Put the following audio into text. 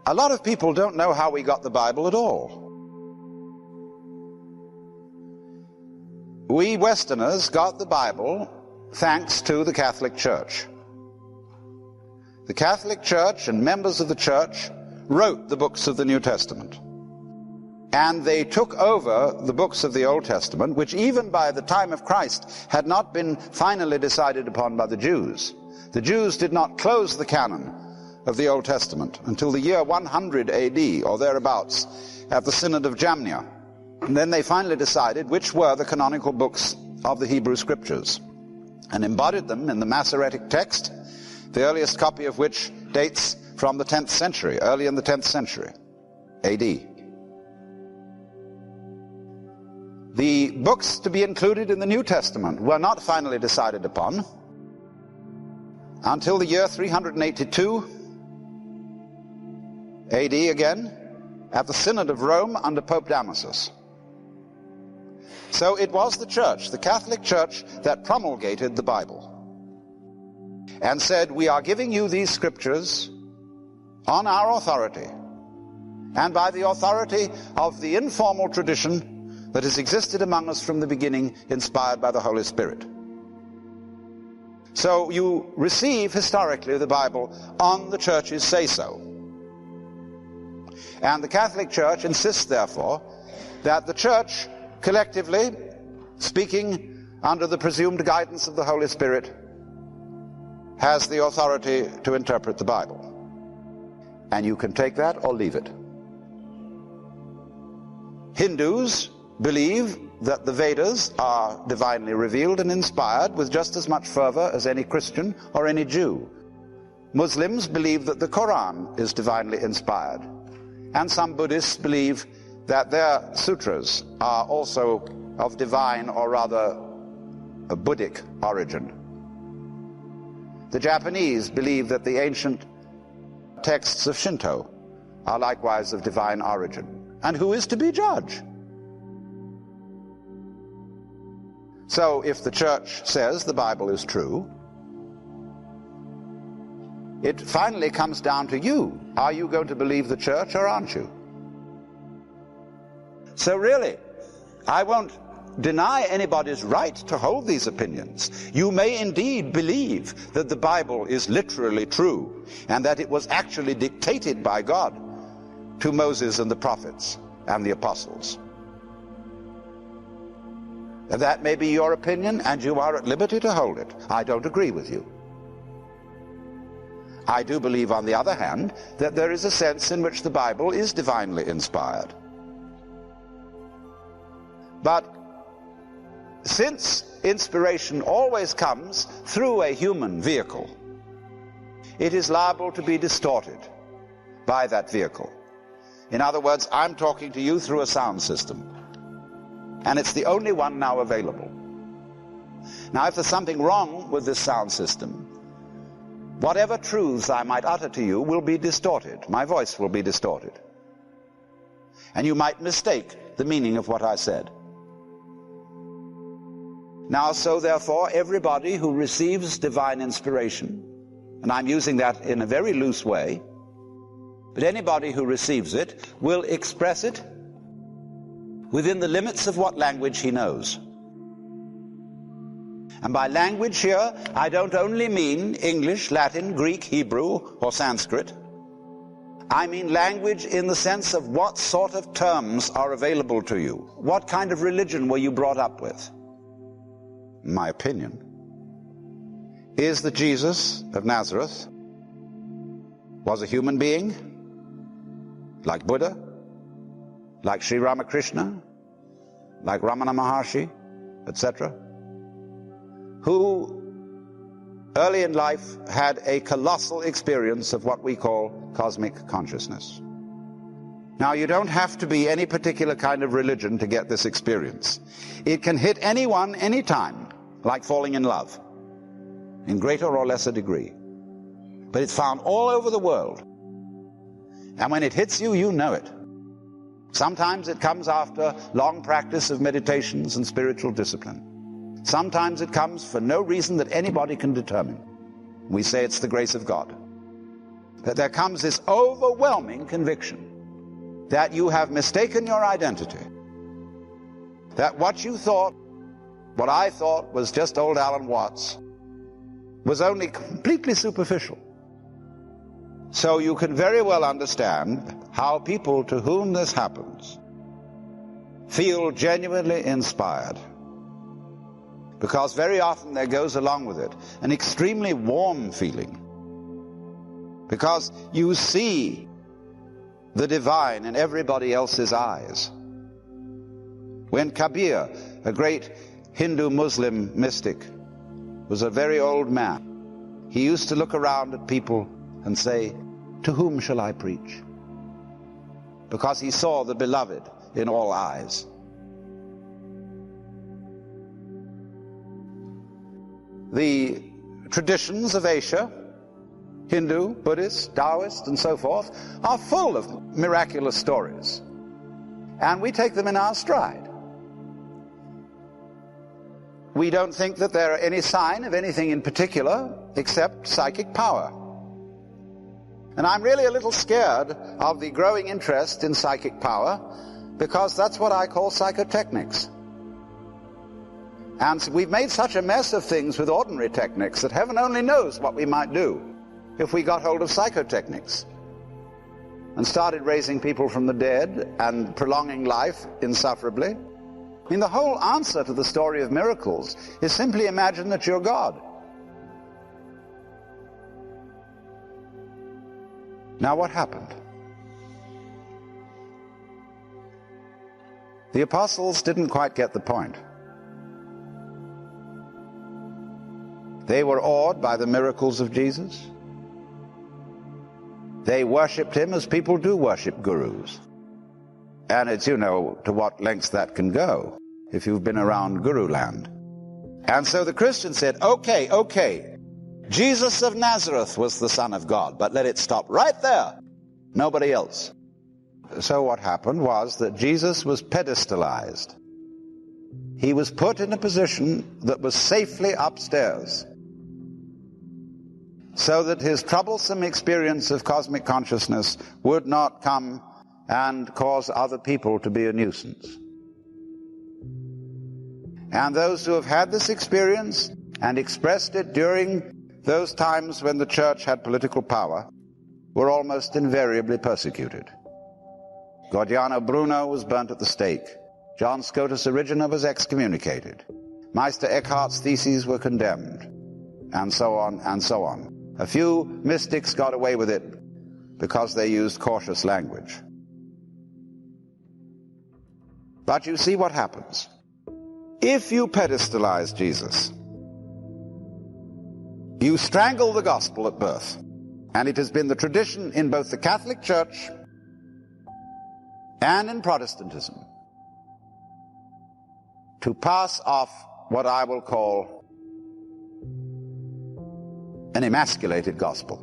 A lot of people don't know how we got the Bible at all. We Westerners got the Bible thanks to the Catholic Church. The Catholic Church and members of the Church wrote the books of the New Testament. And they took over the books of the Old Testament, which even by the time of Christ had not been finally decided upon by the Jews. The Jews did not close the canon of the Old Testament until the year 100 AD, or thereabouts, at the Synod of Jamnia. And then they finally decided which were the canonical books of the Hebrew Scriptures, and embodied them in the Masoretic text, the earliest copy of which dates from the 10th century, early in the 10th century AD. The books to be included in the New Testament were not finally decided upon until the year 382 AD again, at the Synod of Rome under Pope Damasus. So it was the Church, the Catholic Church, that promulgated the Bible and said, we are giving you these scriptures on our authority and by the authority of the informal tradition that has existed among us from the beginning, inspired by the Holy Spirit. So you receive historically the Bible on the Church's say-so. And the Catholic Church insists, therefore, that the Church collectively, speaking under the presumed guidance of the Holy Spirit, has the authority to interpret the Bible. And you can take that or leave it. Hindus believe that the Vedas are divinely revealed and inspired with just as much fervor as any Christian or any Jew. Muslims believe that the Quran is divinely inspired. And some Buddhists believe that their sutras are also of divine, or rather a Buddhic origin. The Japanese believe that the ancient texts of Shinto are likewise of divine origin. And who is to be judge? So if the Church says the Bible is true, it finally comes down to you. Are you going to believe the Church or aren't you? So really, I won't deny anybody's right to hold these opinions. You may indeed believe that the Bible is literally true and that it was actually dictated by God to Moses and the prophets and the apostles. That may be your opinion, and you are at liberty to hold it. I don't agree with you. I do believe, on the other hand, that there is a sense in which the Bible is divinely inspired. But since inspiration always comes through a human vehicle, it is liable to be distorted by that vehicle. In other words, I'm talking to you through a sound system, and it's the only one now available. Now, if there's something wrong with this sound system, whatever truths I might utter to you will be distorted. My voice will be distorted. And you might mistake the meaning of what I said. Now, so therefore, everybody who receives divine inspiration, and I'm using that in a very loose way, but anybody who receives it will express it within the limits of what language he knows. And by language here, I don't only mean English, Latin, Greek, Hebrew, or Sanskrit. I mean language in the sense of what sort of terms are available to you. What kind of religion were you brought up with? My opinion is that Jesus of Nazareth was a human being, like Buddha, like Sri Ramakrishna, like Ramana Maharshi, etc., who early in life had a colossal experience of what we call cosmic consciousness. Now, you don't have to be any particular kind of religion to get this experience. It can hit anyone, anytime, like falling in love, in greater or lesser degree. But it's found all over the world. And when it hits you, you know it. Sometimes it comes after long practice of meditations and spiritual discipline. Sometimes it comes for no reason that anybody can determine. We say it's the grace of God. that there comes this overwhelming conviction that you have mistaken your identity, that what you thought, what I thought was just old Alan Watts, was only completely superficial. So you can very well understand how people to whom this happens feel genuinely inspired, because very often there goes along with it an extremely warm feeling, because you see the divine in everybody else's eyes. When Kabir, a great Hindu Muslim mystic, was a very old man, he used to look around at people and say, "To whom shall I preach?" Because he saw the beloved in all eyes. The traditions of Asia, Hindu, Buddhist, Taoist, and so forth, are full of miraculous stories, and we take them in our stride. We don't think that there are any sign of anything in particular except psychic power. And I'm really a little scared of the growing interest in psychic power, because that's what I call psychotechnics. And we've made such a mess of things with ordinary techniques that heaven only knows what we might do if we got hold of psychotechnics and started raising people from the dead and prolonging life insufferably. I mean, the whole answer to the story of miracles is simply imagine that you're God. Now, what happened? The apostles didn't quite get the point. They were awed by the miracles of Jesus. They worshipped him as people do worship gurus. And it's, you know, to what lengths that can go if you've been around guru land. And so the Christians said, okay, Jesus of Nazareth was the Son of God, but let it stop right there. Nobody else. So what happened was that Jesus was pedestalized. He was put in a position that was safely upstairs, so that his troublesome experience of cosmic consciousness would not come and cause other people to be a nuisance. And those who have had this experience and expressed it during those times when the church had political power were almost invariably persecuted. Gordiano Bruno was burnt at the stake. John Scotus Erigena was excommunicated. Meister Eckhart's theses were condemned, and so on and so on. A few mystics got away with it because they used cautious language. But you see what happens. If you pedestalize Jesus, you strangle the gospel at birth. And it has been the tradition in both the Catholic Church and in Protestantism to pass off what I will call an emasculated gospel.